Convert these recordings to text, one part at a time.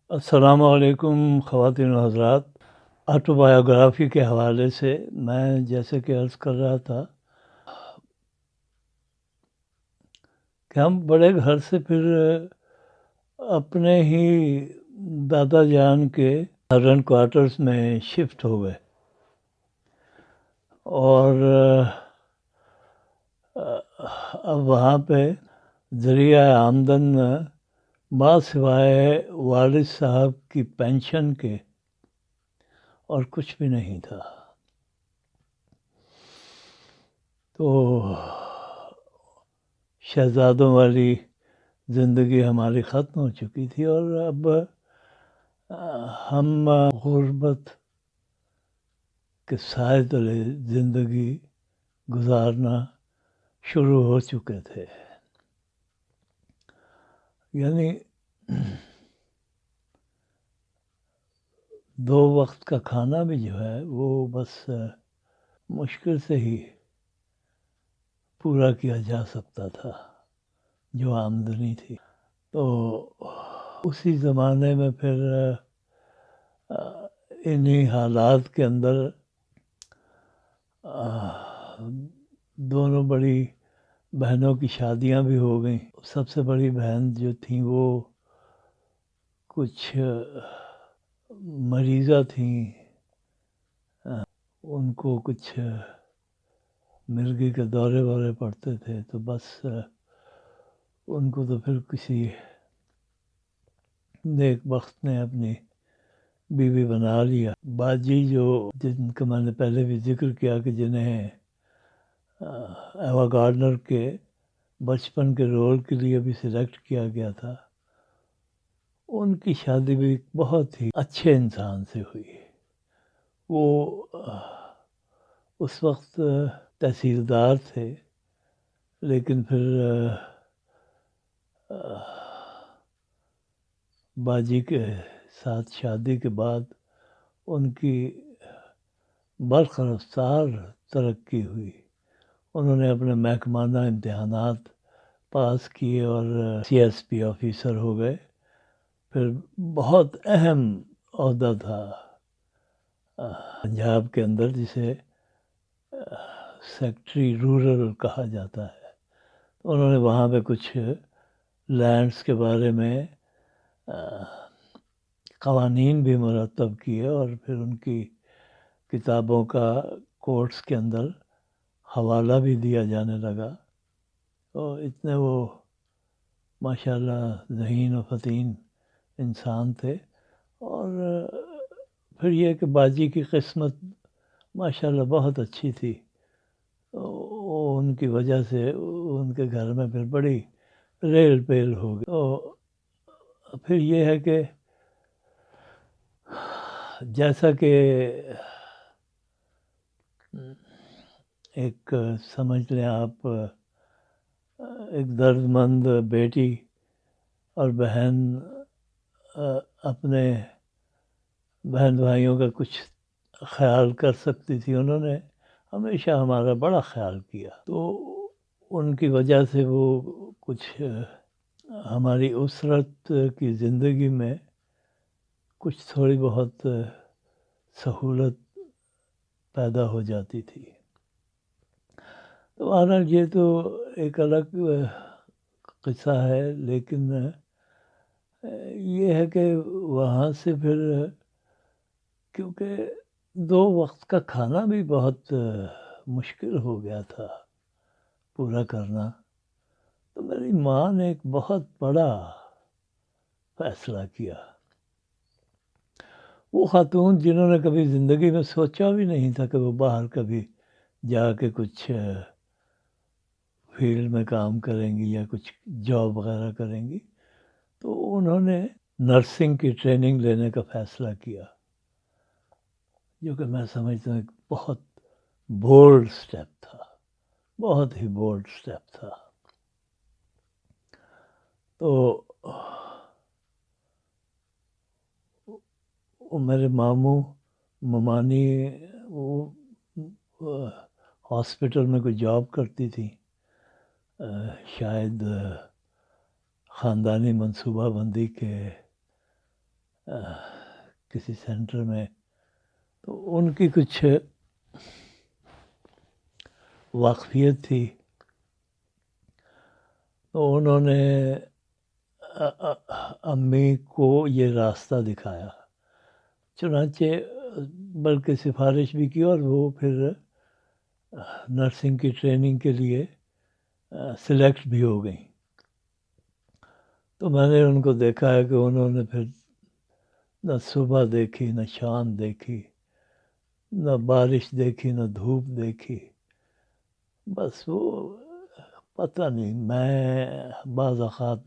السلام علیکم خواتین و حضرات، آٹو بایوگرافی کے حوالے سے میں جیسے کہ عرض کر رہا تھا کہ ہم بڑے گھر سے پھر اپنے ہی دادا جان کے سرونٹ کوارٹرز میں شفٹ ہو گئے، اور اب وہاں پہ ذریعہ آمدن سوائے والد صاحب کی پینشن کے اور کچھ بھی نہیں تھا۔ تو شہزادوں والی زندگی ہماری ختم ہو چکی تھی، اور اب ہم غربت کے سائے تلے زندگی گزارنا شروع ہو چکے تھے۔ یعنی 2 وقت کا کھانا بھی جو ہے وہ بس مشکل سے ہی پورا کیا جا سکتا تھا جو آمدنی تھی۔ تو اسی زمانے میں پھر انہی حالات کے اندر دونوں بڑی بہنوں کی شادیاں بھی ہو گئیں۔ سب سے بڑی بہن جو تھیں وہ کچھ مریضہ تھیں، ان کو کچھ مرگی کے دورے وورے پڑتے تھے، تو بس ان کو تو پھر کسی نیک بخت نے اپنی بیوی بنا لیا۔ باجی جو جن کا میں نے پہلے بھی ذکر کیا کہ جنہیں ایوا گارڈنر کے بچپن کے رول کے لیے بھی سلیکٹ کیا گیا تھا، ان کی شادی بھی بہت ہی اچھے انسان سے ہوئی۔ وہ اس وقت تحصیلدار تھے، لیکن پھر باجی کے ساتھ شادی کے بعد ان کی برق رفتار ترقی ہوئی۔ انہوں نے اپنے محکمانہ امتحانات پاس کیے اور سی ایس پی آفیسر ہو گئے۔ پھر بہت اہم عہدہ تھا پنجاب کے اندر، جسے سیکٹری رورل کہا جاتا ہے۔ انہوں نے وہاں پہ کچھ لینڈز کے بارے میں قوانین بھی مرتب کیے، اور پھر ان کی کتابوں کا کورٹس کے اندر حوالہ بھی دیا جانے لگا۔ تو اتنے وہ ماشاءاللہ ذہین و فطین انسان تھے۔ اور پھر یہ کہ باجی کی قسمت ماشاءاللہ بہت اچھی تھی، ان کی وجہ سے ان کے گھر میں پھر بڑی ریل پیل ہو گئی۔ تو پھر یہ ہے کہ جیسا کہ ایک سمجھ لیں آپ ایک درد مند بیٹی اور بہن اپنے بہن بھائیوں کا کچھ خیال کر سکتی تھی، انہوں نے ہمیشہ ہمارا بڑا خیال کیا۔ تو ان کی وجہ سے وہ کچھ ہماری اسرت کی زندگی میں کچھ تھوڑی بہت سہولت پیدا ہو جاتی تھی۔ تو بہرحال یہ تو ایک الگ قصہ ہے، لیکن یہ ہے کہ وہاں سے پھر کیونکہ 2 وقت کا کھانا بھی بہت مشکل ہو گیا تھا پورا کرنا، تو میری ماں نے ایک بہت بڑا فیصلہ کیا۔ وہ خاتون جنہوں نے کبھی زندگی میں سوچا بھی نہیں تھا کہ وہ باہر کبھی جا کے کچھ فیلڈ میں کام کریں گی یا کچھ جاب وغیرہ کریں گی، تو انہوں نے نرسنگ کی ٹریننگ لینے کا فیصلہ کیا، جو کہ میں سمجھتا ہوں ایک بہت بولڈ سٹیپ تھا، بہت ہی بولڈ سٹیپ تھا۔ تو میرے ماموں ممانی وہ ہاسپٹل میں کوئی جاب کرتی تھی، شاید خاندانی منصوبہ بندی کے کسی سینٹر میں. تو ان کی کچھ واقفیت تھی، تو انہوں نے امی کو یہ راستہ دکھایا، چنانچہ بلکہ سفارش بھی کی، اور وہ پھر نرسنگ کی ٹریننگ کے لیے سلیکٹ بھی ہو گئیں. تو میں نے ان کو دیکھا ہے کہ انہوں نے پھر نہ صبح دیکھی، نہ شام دیکھی، نہ بارش دیکھی، نہ دھوپ دیکھی. بس وہ پتہ نہیں، میں بعض اوقات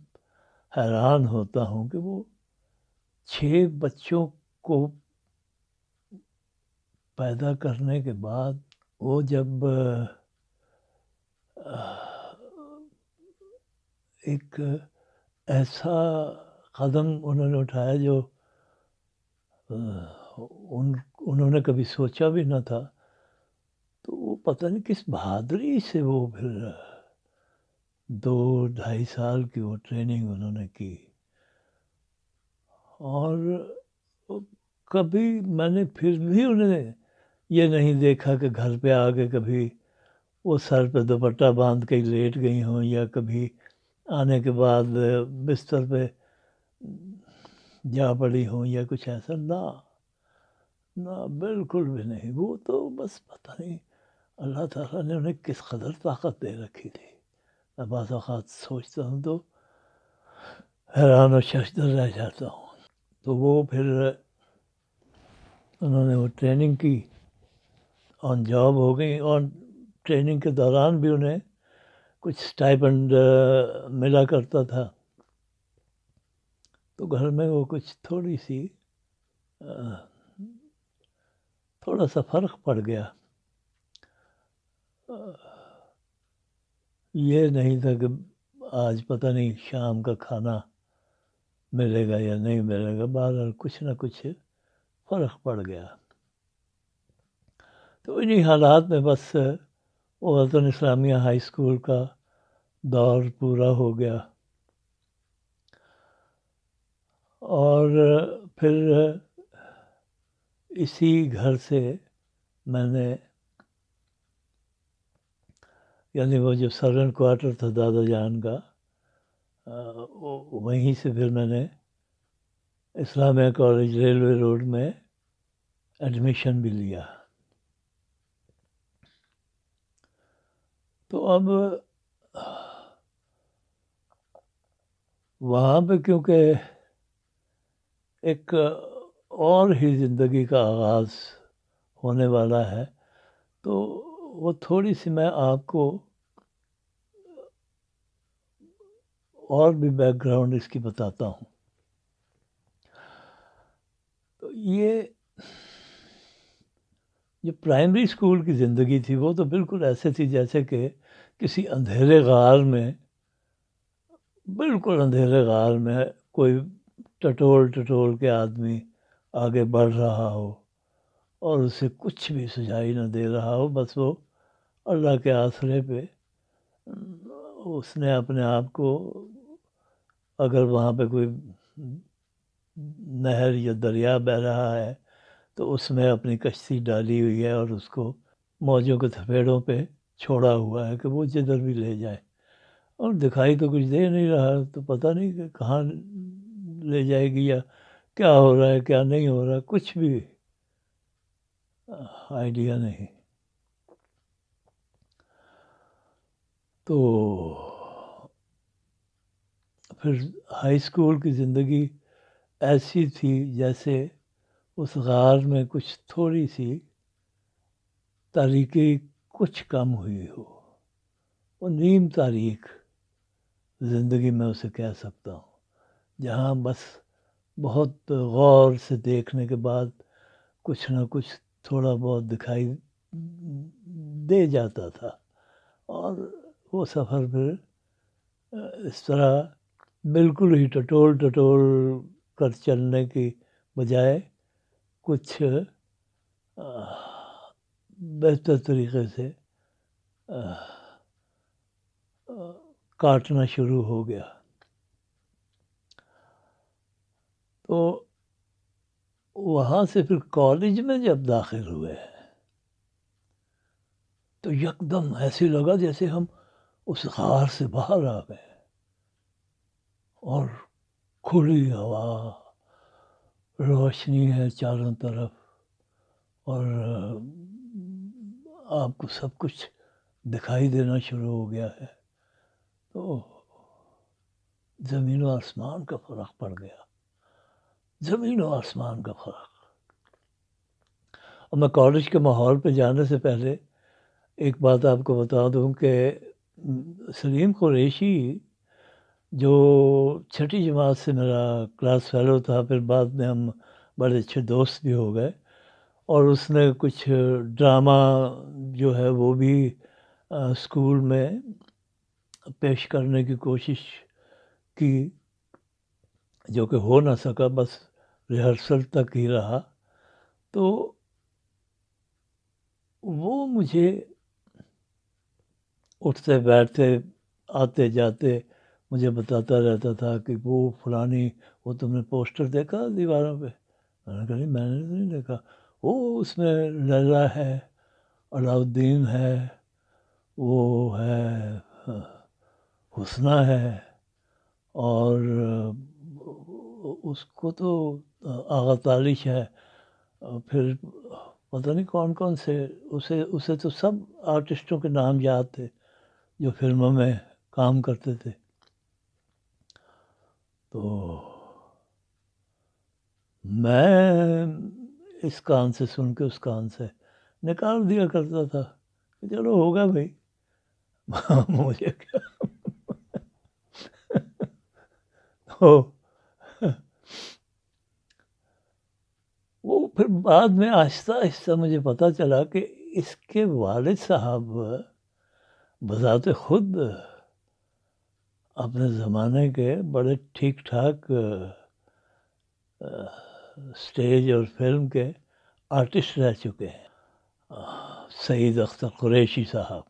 حیران ہوتا ہوں کہ وہ 6 بچوں کو پیدا کرنے کے بعد وہ جب ایک ایسا قدم انہوں نے اٹھایا جو انہوں نے کبھی سوچا بھی نہ تھا. تو وہ پتہ نہیں کس بہادری سے وہ پھر 2-2.5 سال کی وہ ٹریننگ انہوں نے کی. اور کبھی میں نے پھر بھی انہیں یہ نہیں دیکھا کہ گھر پہ آ کے کبھی وہ سر پہ دوپٹہ باندھ کے لیٹ گئی ہوں، یا کبھی آنے کے بعد بستر پہ جا پڑی ہوں یا کچھ ایسا. نہ بالکل بھی نہیں. وہ تو بس پتہ نہیں اللہ تعالیٰ نے انہیں کس قدر طاقت دے رکھی تھی. میں بعض اوقات سوچتا ہوں تو حیران و ششدر رہ جاتا ہوں. تو وہ پھر انہوں نے وہ ٹریننگ کی، آن جاب ہو گئی، اور ٹریننگ کے دوران بھی انہیں کچھ اسٹائپنڈ ملا کرتا تھا. تو گھر میں وہ کچھ تھوڑا سا فرق پڑ گیا. یہ نہیں تھا کہ آج پتہ نہیں شام کا کھانا ملے گا یا نہیں ملے گا، بہرحال کچھ نہ کچھ فرق پڑ گیا. تو انہی حالات میں بس وطن اسلامیہ ہائی اسکول کا دور پورا ہو گیا. اور پھر اسی گھر سے میں نے، یعنی وہ جو سرونٹ کوارٹر تھا دادا جان کا، وہیں سے پھر میں نے اسلامیہ کالج ریلوے روڈ میں ایڈمیشن بھی لیا. تو اب وہاں پہ کیونکہ ایک اور ہی زندگی کا آغاز ہونے والا ہے، تو وہ تھوڑی سی میں آپ کو اور بھی بیک گراؤنڈ اس کی بتاتا ہوں. تو یہ جو پرائمری اسکول کی زندگی تھی وہ تو بالکل ایسے تھی جیسے کہ کسی اندھیرے غار میں، بالکل اندھیرے غار میں کوئی ٹٹول کے آدمی آگے بڑھ رہا ہو اور اسے کچھ بھی سجائی نہ دے رہا ہو. بس وہ اللہ کے آسرے پہ اس نے اپنے آپ کو، اگر وہاں پہ کوئی نہر یا دریا بہہ رہا ہے تو اس میں اپنی کشتی ڈالی ہوئی ہے اور اس کو موجوں کے تھپیڑوں پہ چھوڑا ہوا ہے کہ وہ جدھر بھی لے جائے. اور دکھائی تو کچھ دے نہیں رہا، تو پتہ نہیں کہ کہاں لے جائے گی یا کیا ہو رہا ہے کیا نہیں ہو رہا، کچھ بھی آئیڈیا نہیں. تو پھر ہائی اسکول کی زندگی ایسی تھی جیسے اس غار میں کچھ تھوڑی سی تاریکی کچھ کم ہوئی ہو. وہ نیم تاریک زندگی میں اسے کہہ سکتا ہوں، جہاں بس بہت غور سے دیکھنے کے بعد کچھ نہ کچھ تھوڑا بہت دکھائی دے جاتا تھا. اور وہ سفر پھر اس طرح بالکل ہی ٹٹول کر چلنے کی بجائے کچھ بہتر طریقے سے کاٹنا شروع ہو گیا. تو وہاں سے پھر کالج میں جب داخل ہوئے تو یکدم ایسے لگا جیسے ہم اس غار سے باہر آ گئے اور کھلی ہوا، روشنی ہے چاروں طرف، اور آپ کو سب کچھ دکھائی دینا شروع ہو گیا ہے. تو زمین و آسمان کا فرق پڑ گیا، زمین و آسمان کا فرق. اور میں کالج کے ماحول پہ جانے سے پہلے ایک بات آپ کو بتا دوں کہ سلیم قریشی جو چھٹی جماعت سے میرا کلاس فیلو تھا، پھر بعد میں ہم بڑے اچھے دوست بھی ہو گئے، اور اس نے کچھ ڈرامہ جو ہے وہ بھی اسکول میں پیش کرنے کی کوشش کی، جو کہ ہو نہ سکا، بس ریہرسل تک ہی رہا. تو وہ مجھے اٹھتے بیٹھتے آتے جاتے مجھے بتاتا رہتا تھا کہ وہ فلانی، وہ تم نے پوسٹر دیکھا دیواروں پہ؟ میں نے کہا نہیں، میں نے تو نہیں دیکھا. وہ اس میں لیلا ہے، علاؤدین ہے، وہ ہے حسنہ ہے، اور اس کو تو آغا تالش ہے، پھر پتہ نہیں کون کون سے، اسے تو سب آرٹسٹوں کے نام یاد تھے جو فلموں میں کام کرتے تھے. تو میں اس کان سے سن کے اس کان سے نکال دیا کرتا تھا کہ چلو ہوگا بھائی، مجھے کیا. وہ پھر بعد میں آہستہ آہستہ مجھے پتہ چلا کہ اس کے والد صاحب بذات خود اپنے زمانے کے بڑے ٹھیک ٹھاک اسٹیج اور فلم کے آرٹسٹ رہ چکے ہیں. سعید اختر قریشی صاحب،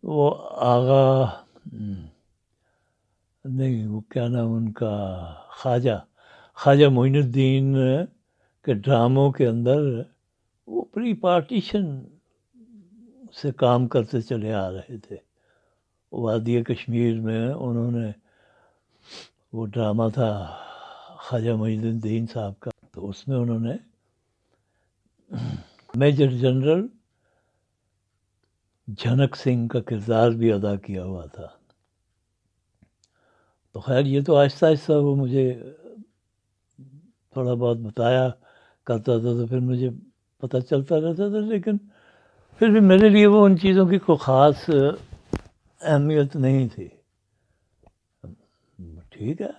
وہ آغا نہیں، وہ کیا نام ان کا، خواجہ معین الدین کے ڈراموں کے اندر وہ پری پارٹیشن سے کام کرتے چلے آ رہے تھے. وادی کشمیر میں انہوں نے وہ ڈرامہ تھا خواجہ معین الدین صاحب کا، تو اس میں انہوں نے میجر جنرل جھنک سنگھ کا کردار بھی ادا کیا ہوا تھا. تو خیر یہ تو آہستہ آہستہ وہ مجھے تھوڑا بہت بتایا کرتا تھا، تو پھر مجھے پتہ چلتا رہتا تھا، لیکن پھر بھی میرے لیے وہ ان چیزوں کی کوئی خاص اہمیت نہیں تھی. ٹھیک ہے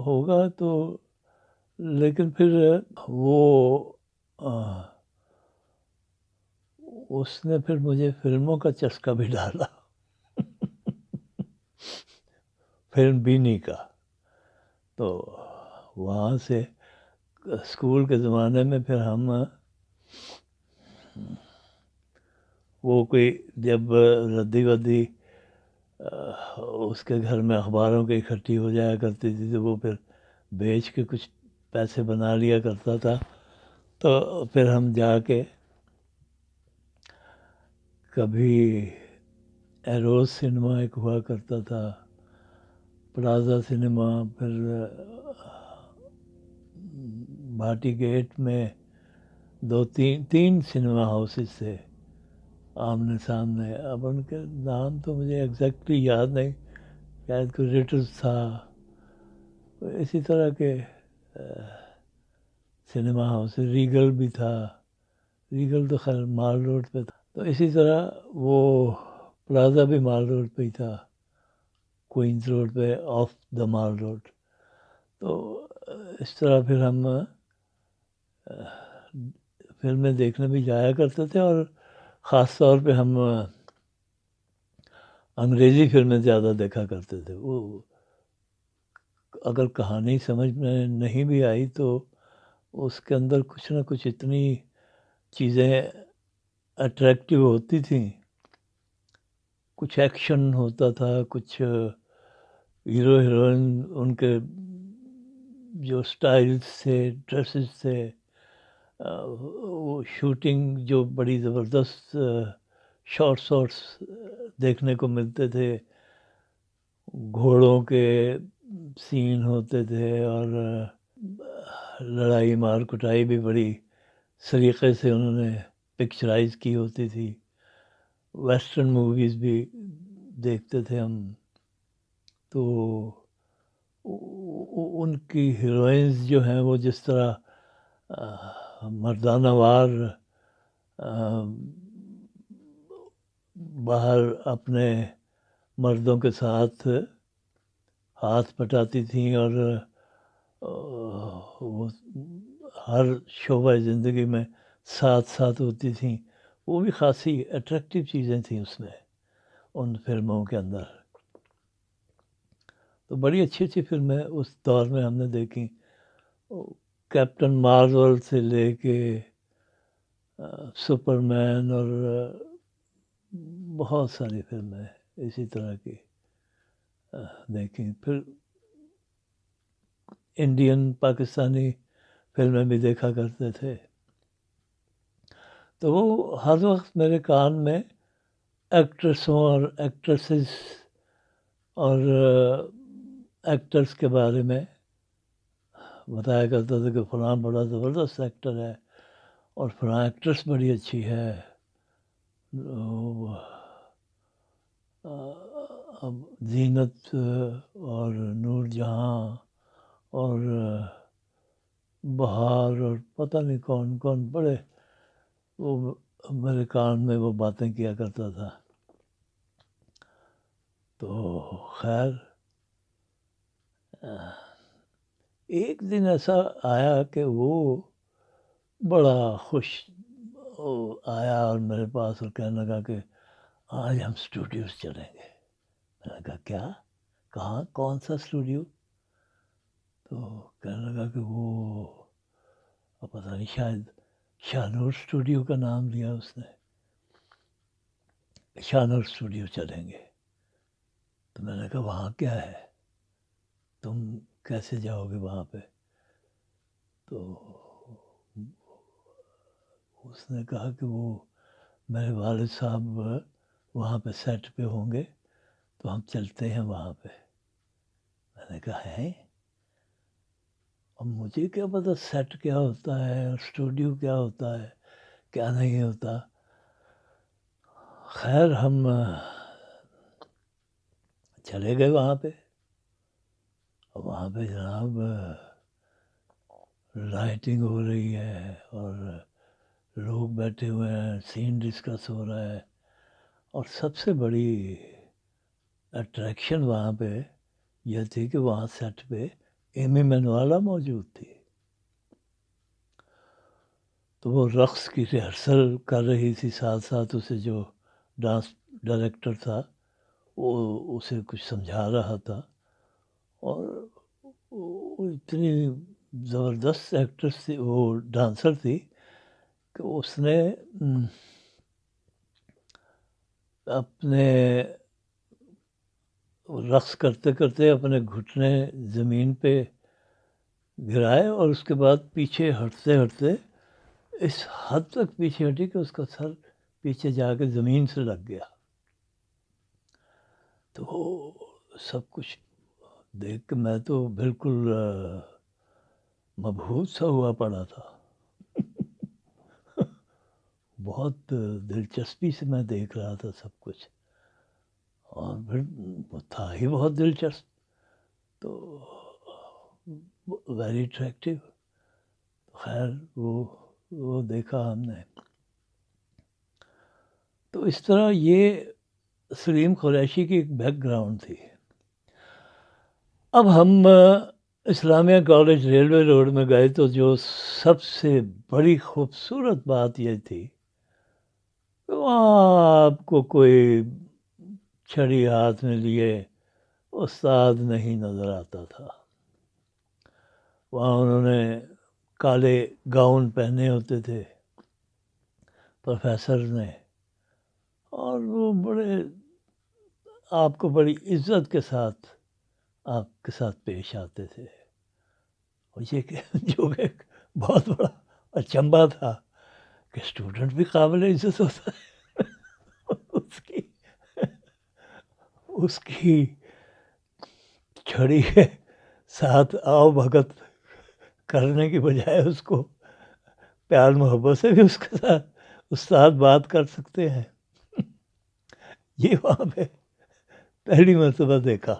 ہوگا تو، لیکن پھر وہ اس نے پھر مجھے فلموں کا چسکا بھی ڈالا، فلم بینی کا. تو وہاں سے اسکول کے زمانے میں پھر ہم وہ کوئی جب ردی ودی اس کے گھر میں اخباروں کی اکٹھی ہو جایا کرتی تھی، تو وہ پھر بیچ کے کچھ پیسے بنا لیا کرتا تھا. تو پھر ہم جا کے کبھی ایروز سنیما ایک ہوا کرتا تھا، پلازا سنیما، پھر بھاٹی گیٹ میں تین سنیما ہاؤسز تھے آمنے سامنے. اب ان کے نام تو مجھے ایگزیکٹلی یاد نہیں، شاید کوئی ریٹرز تھا، اسی طرح کے سنیما ہاؤس. ریگل بھی تھا، ریگل تو خیر مال روڈ پہ تھا. تو اسی طرح وہ پلازا بھی مال روڈ پہ ہی تھا، کوئنز روڈ پہ آف دا مال روڈ. تو اس طرح پھر ہم فلمیں دیکھنے بھی جایا کرتے تھے، اور خاص طور پہ ہم انگریزی فلمیں زیادہ دیکھا کرتے تھے. وہ اگر کہانی سمجھ میں نہیں بھی آئی تو اس کے اندر کچھ نہ کچھ اتنی چیزیں اٹریکٹیو ہوتی تھیں، کچھ ایکشن ہوتا تھا، کچھ ہیرو ہیروئن ان کے جو سٹائلز تھے، ڈریسز تھے، وہ شوٹنگ جو بڑی زبردست شارٹس دیکھنے کو ملتے تھے، گھوڑوں کے سین ہوتے تھے، اور لڑائی مار کٹائی بھی بڑی سلیقے سے انہوں نے پکچرائز کی ہوتی تھی. ویسٹرن موویز بھی دیکھتے تھے ہم، تو ان کی ہیروئنز جو ہیں وہ جس طرح مردانہ وار باہر اپنے مردوں کے ساتھ ہاتھ پٹاتی تھیں، اور وہ ہر شعبہ زندگی میں ساتھ ہوتی تھیں، وہ بھی خاصی اٹریکٹیو چیزیں تھیں اس میں، ان فلموں کے اندر. تو بڑی اچھی فلمیں اس دور میں ہم نے دیکھی. کیپٹن مارول سے لے کے سپر مین، اور بہت ساری فلمیں اسی طرح کی دیکھیں. پھر انڈین پاکستانی فلمیں بھی دیکھا کرتے تھے. تو وہ ہر وقت میرے کان میں ایکٹریسوں اور ایکٹریسز اور ایکٹرز کے بارے میں بتایا کرتا تھا کہ فلاں بڑا زبردست ایکٹر ہے، اور فلاں ایکٹریس بڑی اچھی ہے. زینت اور نور جہاں اور بہار اور پتہ نہیں کون کون بڑے، وہ میرے کان میں وہ باتیں کیا کرتا تھا. تو خیر ایک دن ایسا آیا کہ وہ بڑا خوش آیا اور میرے پاس اور کہنے لگا کہ آج ہم اسٹوڈیوز چلیں گے. میں نے کہا کیا؟ کہاں؟ کون سا اسٹوڈیو؟ تو کہنے لگا کہ وہ پتہ نہیں، شاید شاہ نور اسٹوڈیو کا نام لیا اس نے. شاہ نور اسٹوڈیو چلیں گے. تو میں نے کہا وہاں کیا ہے؟ تم کیسے جاؤ گے وہاں پہ؟ تو اس نے کہا کہ وہ میرے والد صاحب وہاں پہ سیٹ پہ ہوں گے، تو ہم چلتے ہیں وہاں پہ. میں نے کہا ہے؟ اب مجھے کیا پتا سیٹ کیا ہوتا ہے اور اسٹوڈیو کیا ہوتا ہے، کیا نہیں ہوتا. خیر ہم چلے گئے وہاں پہ. وہاں پہ جناب لائٹنگ ہو رہی ہے اور لوگ بیٹھے ہوئے ہیں، سین ڈسکس ہو رہا ہے، اور سب سے بڑی اٹریکشن وہاں پہ یہ تھی کہ وہاں سیٹ پہ ایمی منوالا موجود تھی. تو وہ رقص کی ریہرسل کر رہی تھی، ساتھ اسے جو ڈانس ڈائریکٹر تھا وہ اسے کچھ سمجھا رہا تھا. اور وہ اتنی زبردست ایکٹریس تھی، وہ ڈانسر تھی، کہ اس نے اپنے رقص کرتے کرتے اپنے گھٹنے زمین پہ گرائے، اور اس کے بعد پیچھے ہٹتے اس حد تک پیچھے ہٹی کہ اس کا سر پیچھے جا کے زمین سے لگ گیا. تو سب کچھ دیکھ کے میں تو بالکل مبہوت سا ہوا پڑا تھا. بہت دلچسپی سے میں دیکھ رہا تھا سب کچھ، اور پھر وہ تھا ہی بہت دلچسپ. تو ویری اٹریکٹیو. خیر وہ دیکھا ہم نے. تو اس طرح یہ سلیم قریشی کی ایک بیک گراؤنڈ تھی. اب ہم اسلامیہ کالج ریلوے روڈ میں گئے تو جو سب سے بڑی خوبصورت بات یہ تھی کہ وہاں آپ کو کوئی چھڑی ہاتھ میں لیے استاد نہیں نظر آتا تھا. وہاں انہوں نے کالے گاؤن پہنے ہوتے تھے پروفیسر نے، اور وہ بڑے آپ کو بڑی عزت کے ساتھ آپ کے ساتھ پیش آتے تھے. اور یہ کہ جو کہ ایک بہت بڑا اچنبھا تھا کہ اسٹوڈنٹ بھی قابل عزت ہوتا ہے اس کی چھڑی کے ساتھ آؤ بھگت کرنے کی بجائے اس کو پیار محبت سے بھی اس کے ساتھ استاد بات کر سکتے ہیں. یہ وہاں پہ پہلی مرتبہ دیکھا.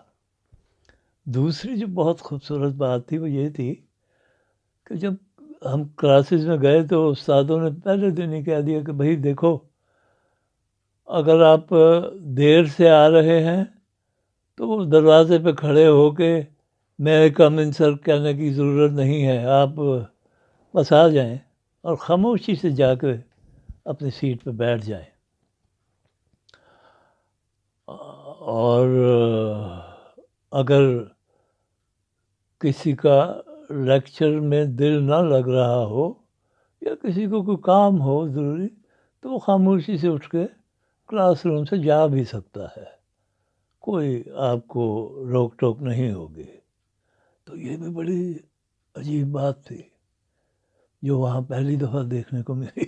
دوسری جو بہت خوبصورت بات تھی وہ یہ تھی کہ جب ہم کلاسز میں گئے تو استادوں نے پہلے دن ہی کہہ دیا کہ بھائی دیکھو اگر آپ دیر سے آ رہے ہیں تو دروازے پہ کھڑے ہو کے میں کم ان سر کہنے کی ضرورت نہیں ہے، آپ بس آ جائیں اور خاموشی سے جا کے اپنی سیٹ پہ بیٹھ جائیں. اور اگر کسی کا لیکچر میں دل نہ لگ رہا ہو یا کسی کو کوئی کام ہو ضروری تو وہ خاموشی سے اٹھ کے کلاس روم سے جا بھی سکتا ہے، کوئی آپ کو روک ٹوک نہیں ہوگی. تو یہ بھی بڑی عجیب بات تھی جو وہاں پہلی دفعہ دیکھنے کو ملی.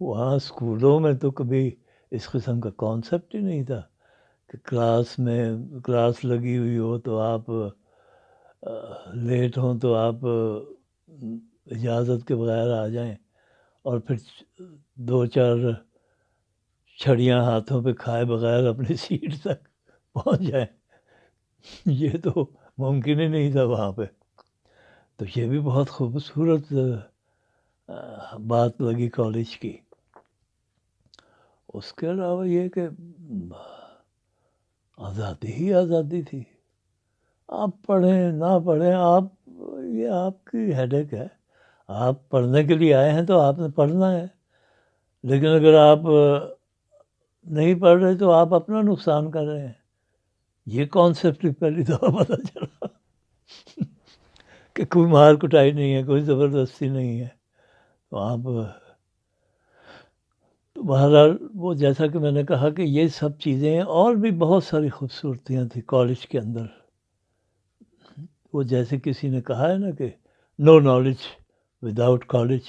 وہاں اسکولوں میں تو کبھی اس قسم کا کانسیپٹ ہی نہیں تھا کہ کلاس لگی ہوئی ہو تو آپ لیٹ ہوں تو آپ اجازت کے بغیر آ جائیں اور پھر 2-4 چھڑیاں ہاتھوں پہ کھائے بغیر اپنی سیٹ تک پہنچ جائیں. یہ تو ممکن ہی نہیں تھا وہاں پہ. تو یہ بھی بہت خوبصورت بات لگی کالج کی. اس کے علاوہ یہ کہ آزادی ہی آزادی تھی. آپ پڑھیں نہ پڑھیں یہ آپ کی ہیڈیک ہے. آپ پڑھنے کے لیے آئے ہیں تو آپ نے پڑھنا ہے، لیکن اگر آپ نہیں پڑھ رہے تو آپ اپنا نقصان کر رہے ہیں. یہ کانسیپٹ پہلی دفعہ پتہ چلا کہ کوئی مار کٹائی نہیں ہے، کوئی زبردستی نہیں ہے. تو آپ تو بہرحال وہ جیسا کہ میں نے کہا کہ یہ سب چیزیں اور بھی بہت ساری خوبصورتیاں تھیں کالج کے اندر. وہ جیسے کسی نے کہا ہے نا کہ نو نالج وداؤٹ کالج،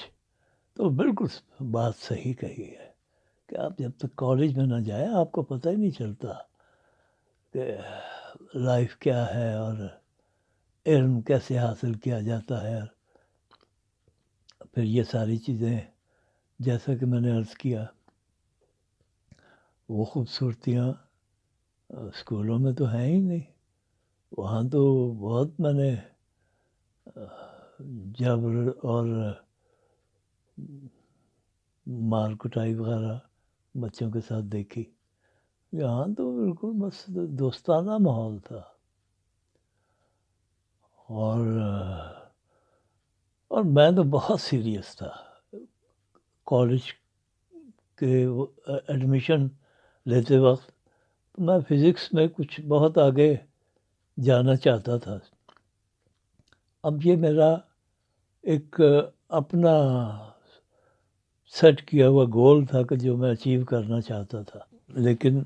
تو بالکل بات صحیح کہی ہے کہ آپ جب تک کالج میں نہ جائیں آپ کو پتہ ہی نہیں چلتا کہ لائف کیا ہے اور علم کیسے حاصل کیا جاتا ہے. پھر یہ ساری چیزیں جیسا کہ میں نے عرض کیا وہ خوبصورتیاں اسکولوں میں تو ہیں ہی نہیں. وہاں تو بہت میں نے جبر اور مار کٹائی وغیرہ بچوں کے ساتھ دیکھی. یہاں تو بالکل بس دوستانہ ماحول تھا. اور میں تو بہت سیریس تھا. کالج کے ایڈمیشن لیتے وقت میں فزکس میں کچھ بہت آگے جانا چاہتا تھا. اب یہ میرا ایک اپنا سیٹ کیا ہوا گول تھا کہ جو میں اچیو کرنا چاہتا تھا. لیکن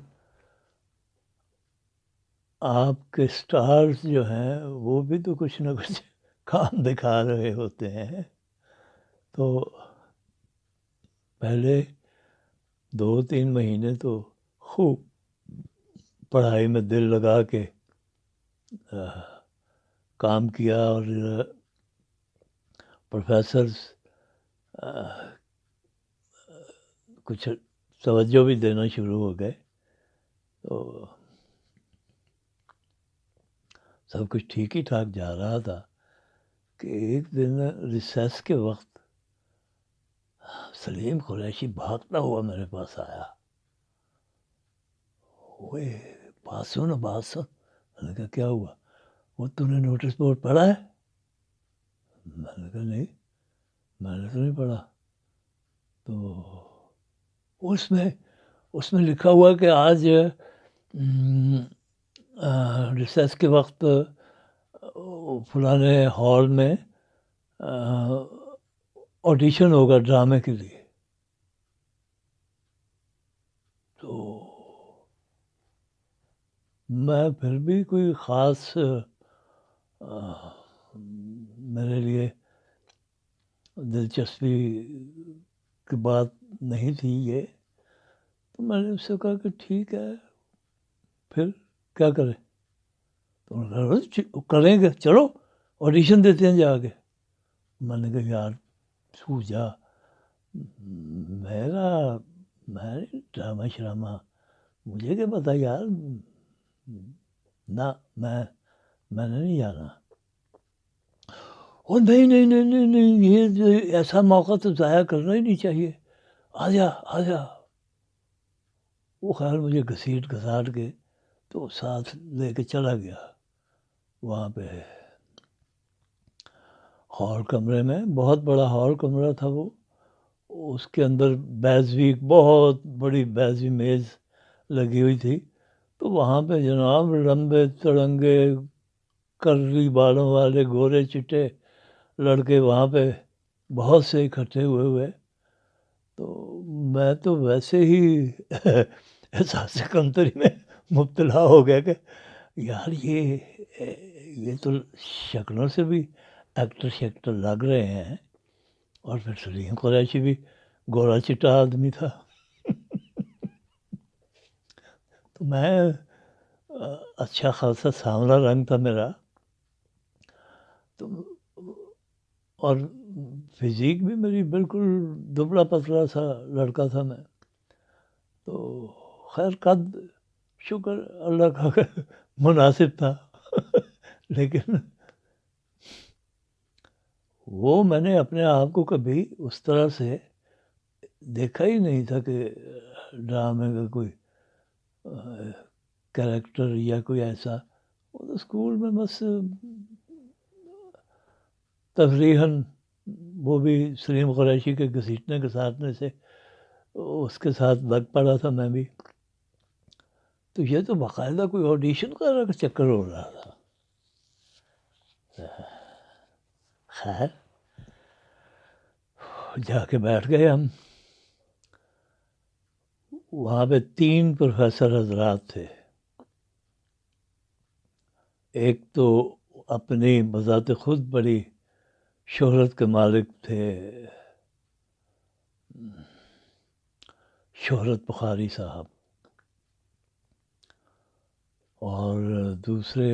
آپ کے سٹارز جو ہیں وہ بھی تو کچھ نہ کچھ کام دکھا رہے ہوتے ہیں. تو پہلے 2-3 مہینے تو خوب پڑھائی میں دل لگا کے کام کیا اور پروفیسرز کچھ توجہ بھی دینا شروع ہو گئے. تو سب کچھ ٹھیک ہی ٹھاک جا رہا تھا کہ ایک دن ریسیس کے وقت سلیم قریشی بھاگتا ہوا میرے پاس آیا. اوے بات سن بات سن. میں نے کہا کیا ہوا؟ وہ تم نے نوٹس بورڈ پڑھا ہے؟ میں نے کہا نہیں، میں نے تو نہیں پڑھا. تو اس میں لکھا ہوا کہ آج ریسیس کے وقت فلانے ہال میں آڈیشن ہوگا ڈرامے کے لیے. تو میں پھر بھی کوئی خاص میرے لیے دلچسپی کی بات نہیں تھی یہ. تو میں نے اس سے کہا کہ ٹھیک ہے پھر کیا کریں. تو انہوں نے کہا کریں گے چلو آڈیشن دیتے ہیں جا کے. میں نے کہا یار تو جا میں ڈرامہ شرامہ مجھے کیا پتا یار نہ میں نے نہیں جانا. اور نہیں یہ ایسا موقع تو ضائع کرنا ہی نہیں چاہیے. آ جا. وہ خیر مجھے گھسیٹ گھساٹ کے تو ساتھ لے کے چلا گیا. وہاں پہ ہال کمرے میں بہت بڑا ہال کمرہ تھا وہ. اس کے اندر بیضوی بہت بڑی بیضوی میز لگی ہوئی تھی. تو وہاں پہ جناب لمبے تڑنگے کرلی بالوں والے گورے چٹے لڑکے وہاں پہ بہت سے اکٹھے ہوئے. تو میں تو ویسے ہی احساس کمتری میں مبتلا ہو گیا کہ یار یہ تو شکلوں سے بھی ایکٹر لگ رہے ہیں. اور پھر سلیم قریشی بھی گورا چٹا آدمی تھا. تو میں اچھا خاصا سانولا رنگ تھا میرا تو اور فزیک بھی میری بالکل دبلا پتلا سا لڑکا تھا میں. تو خیر قد شکر اللہ کا مناسب تھا. لیکن وہ میں نے اپنے آپ کو کبھی اس طرح سے دیکھا ہی نہیں تھا کہ ڈرامے کا کوئی کریکٹر یا کوئی ایسا. وہ تو اسکول میں بس تفریحاً وہ بھی سلیم قریشی کے گھسیٹنے گھساٹنے سے اس کے ساتھ لگ پڑا تھا میں بھی. تو یہ تو باقاعدہ کوئی آڈیشن کا چکر ہو رہا تھا. خیر جا کے بیٹھ گئے ہم. وہاں پہ 3 پروفیسر حضرات تھے. ایک تو اپنی بذات خود بڑی شہرت کے مالک تھے شہرت بخاری صاحب. اور دوسرے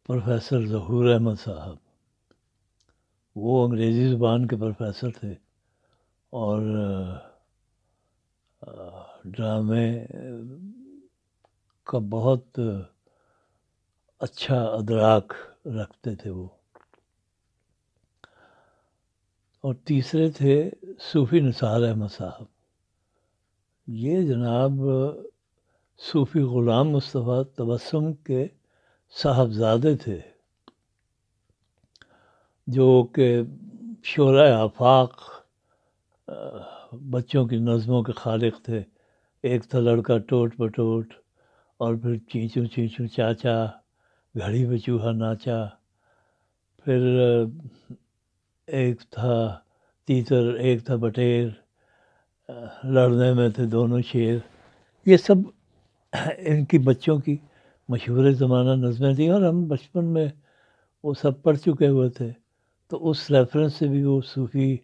پروفیسر ظہور احمد صاحب. وہ انگریزی زبان کے پروفیسر تھے اور ڈرامے کا بہت اچھا ادراک رکھتے تھے وہ. اور تیسرے تھے صوفی نثار احمد صاحب. یہ جناب صوفی غلام مصطفیٰ تبسم کے صاحبزادے تھے جو کہ شعراء آفاق بچوں کی نظموں کے خالق تھے. ایک تھا لڑکا ٹوٹ پٹوٹ اور پھر چینچوں چینچوں چاچا گھڑی پہ چوہا ناچا. پھر ایک تھا تیتر ایک تھا بٹیر لڑنے میں تھے دونوں شیر. یہ سب ان کی بچوں کی مشہور زمانہ نظمیں تھیں اور ہم بچپن میں وہ سب پڑھ چکے ہوئے تھے. تو اس ریفرنس سے بھی وہ صوفی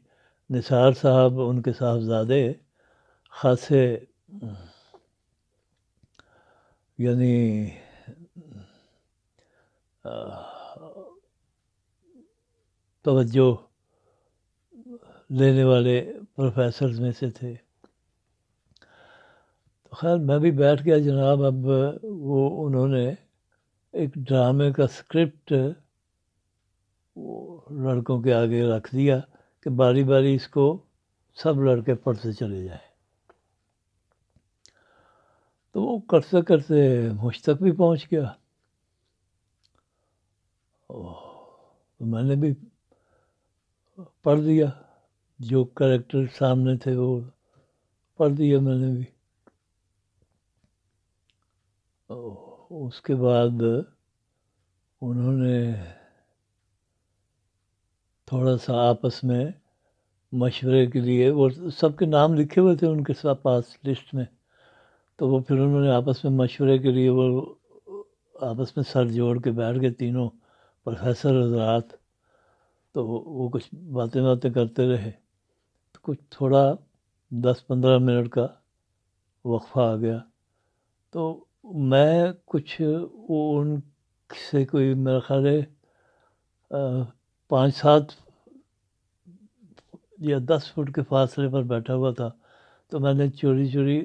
نثار صاحب ان کے صاحبزادے خاصے یعنی توجہ لینے والے پروفیسرز میں سے تھے. تو خیر میں بھی بیٹھ گیا جناب. اب وہ انہوں نے ایک ڈرامے کا اسکرپٹ وہ لڑکوں کے آگے رکھ دیا کہ باری باری اس کو سب لڑکے پڑھتے چلے جائیں. تو وہ کرتے کرتے مجھ تک بھی پہنچ گیا. میں نے بھی پڑھ دیا جو کریکٹر سامنے تھے وہ پڑھ دیا میں نے بھی. اس کے بعد انہوں نے تھوڑا سا آپس میں مشورے کے لیے وہ سب کے نام لکھے ہوئے تھے ان کے پاس لسٹ میں. تو وہ پھر انہوں نے آپس میں مشورے کے لیے وہ آپس میں سر جوڑ کے بیٹھ گئے تینوں پروفیسر حضرات، تو وہ کچھ باتیں کرتے رہے، تو کچھ تھوڑا 10-15 منٹ کا وقفہ آ گیا، تو میں کچھ ان سے کوئی میرا خیال ہے 5-7 یا 10 فٹ کے فاصلے پر بیٹھا ہوا تھا، تو میں نے چوری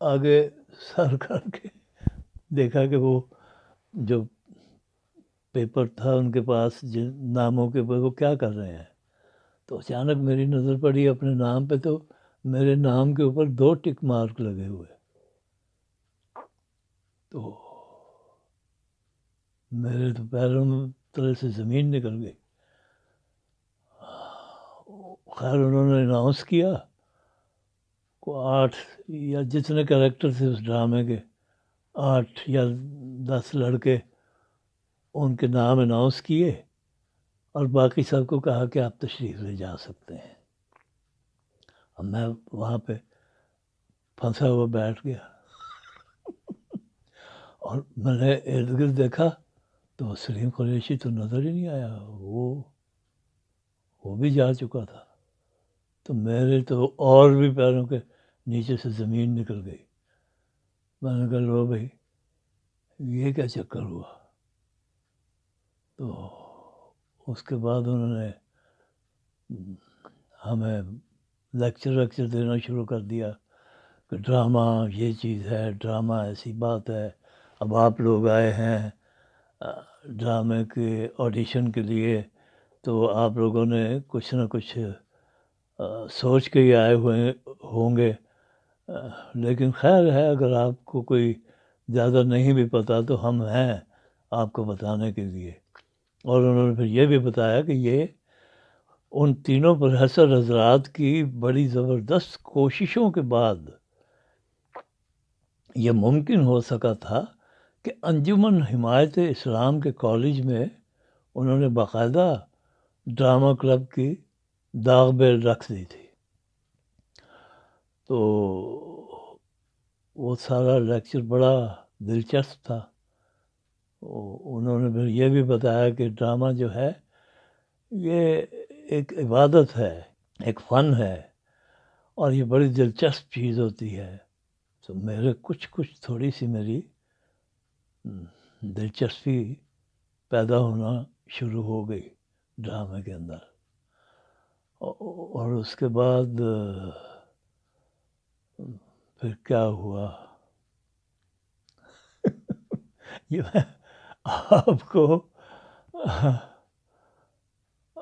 آگے سر کر کے دیکھا کہ وہ جو پیپر تھا ان کے پاس جن ناموں کے اوپر وہ کیا کر رہے ہیں، تو اچانک میری نظر پڑی اپنے نام پہ، تو میرے نام کے اوپر 2 ٹک مارک لگے ہوئے، تو میرے تو پیروں میں طرح سے زمین نکل گئی۔ خیر انہوں نے اناؤنس کیا، کو 8 یا جتنے کریکٹر تھے اس ڈرامے کے 8 یا 10 لڑکے ان کے نام اناؤنس کیے، اور باقی سب کو کہا کہ آپ تشریف لے جا سکتے ہیں۔ اب میں وہاں پہ پھنسا ہوا بیٹھ گیا، اور میں نے ارد گرد دیکھا تو سلیم قریشی تو نظر ہی نہیں آیا، وہ بھی جا چکا تھا، تو میرے تو اور بھی پیروں کے نیچے سے زمین نکل گئی۔ میں نے کہا لو بھائی یہ کیا چکر ہوا، تو اس کے بعد انہوں نے ہمیں لیکچر دینا شروع کر دیا کہ ڈرامہ یہ چیز ہے، ڈرامہ ایسی بات ہے، اب آپ لوگ آئے ہیں ڈرامے کے آڈیشن کے لیے، تو آپ لوگوں نے کچھ نہ کچھ سوچ کے ہی آئے ہوئے ہوں گے، لیکن خیر ہے اگر آپ کو کوئی زیادہ نہیں بھی پتہ تو ہم ہیں آپ کو بتانے کے لیے۔ اور انہوں نے پھر یہ بھی بتایا کہ یہ ان تینوں پروفیسر حضرات کی بڑی زبردست کوششوں کے بعد یہ ممکن ہو سکا تھا کہ انجمن حمایت اسلام کے کالج میں انہوں نے باقاعدہ ڈرامہ کلب کی داغ بیل رکھ دی تھی۔ تو وہ سارا لیکچر بڑا دلچسپ تھا۔ انہوں نے پھر یہ بھی بتایا کہ ڈرامہ جو ہے یہ ایک عبادت ہے، ایک فن ہے، اور یہ بڑی دلچسپ چیز ہوتی ہے۔ تو میرے کچھ تھوڑی سی میری دلچسپی پیدا ہونا شروع ہو گئی ڈرامے کے اندر، اور اس کے بعد پھر کیا ہوا یہ میں آپ کو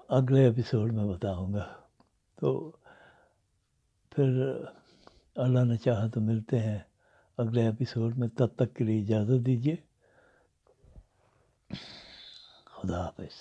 اگلے ایپیسوڈ میں بتاؤں گا۔ تو پھر اللہ نے چاہا تو ملتے ہیں اگلے ایپیسوڈ میں، تب تک کے لیے اجازت دیجیے، خدا حافظ۔